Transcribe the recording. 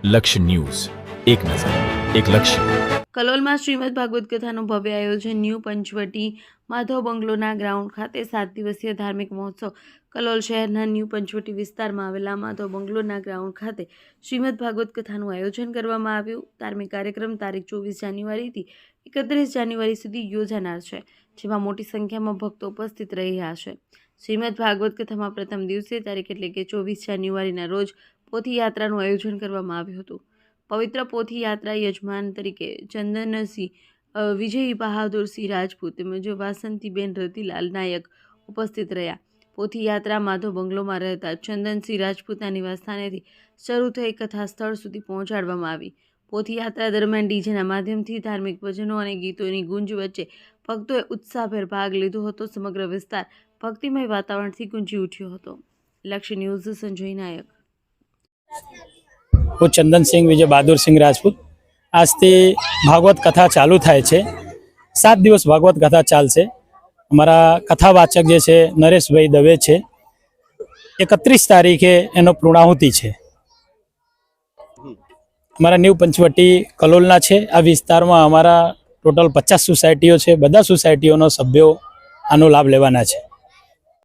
લક્ષ્ય ન્યૂઝ, એક નજર, એક લક્ષ્ય। કલોલમાં શ્રીમદ ભાગવત કથાનું ભવ્ય આયોજન ન્યૂ પંચવટી માધવ બંગલોના ગ્રાઉન્ડ ખાતે 7 દિવસીય ધાર્મિક મહોત્સવ। કલોલ શહેરના ન્યૂ પંચવટી વિસ્તારમાં આવેલા માધવ બંગલોના ગ્રાઉન્ડ ખાતે શ્રીમદ ભાગવત કથાનું આયોજન કરવામાં આવ્યું। ધાર્મિક કાર્યક્રમ તારીખ 24 જાન્યુઆરીથી 31 જાન્યુઆરી સુધી યોજાનાર છે, જેમાં મોટી સંખ્યામાં ભક્તો ઉપસ્થિત રહ્યા છે। શ્રીમદ ભાગવત કથામાં પ્રથમ દિવસે તારીખ એટલે કે 24 જાન્યુઆરીના રોજ પોથી યાત્રાનું આયોજન કરવામાં આવ્યું હતું। પવિત્ર પોથી યાત્રા યજમાન તરીકે ચંદનસિંહ વિજય બહાદુરસિંહ રાજપૂત તેમજ વાસંતીબેન રતિલાલ નાયક ઉપસ્થિત રહ્યા। પોથી યાત્રા માધવ બંગલોમાં રહેતા ચંદનસિંહ રાજપૂતના નિવાસસ્થાનેથી શરૂ થઈ કથા સ્થળ સુધી પહોંચાડવામાં આવી। પોથી યાત્રા દરમિયાન ડીજેના માધ્યમથી ધાર્મિક ભજનો અને ગીતોની ગુંજ વચ્ચે ભક્તોએ ઉત્સાહભેર ભાગ લીધો હતો। સમગ્ર વિસ્તાર ભક્તિમય વાતાવરણથી ગુંજી ઉઠ્યો હતો। લક્ષ્ય ન્યૂઝ સંજય નાયક। હું ચંદન સિંહ વિજય બહાદુર સિંહ રાજપૂત। આજથી ભાગવત કથા ચાલુ થાય છે। 7 દિવસ ભાગવત કથા ચાલશે। અમારા કથાવાચક જે છે નરેશભાઈ દવે છે। 31 તારીખે એનો પૂર્ણાહુતિ છે। અમારા ન્યૂ પંચવટી કલોલના છે। આ વિસ્તારમાં અમારા ટોટલ 50 સોસાયટીઓ છે। બધા સોસાયટીઓના સભ્યો આનો લાભ લેવાના છે।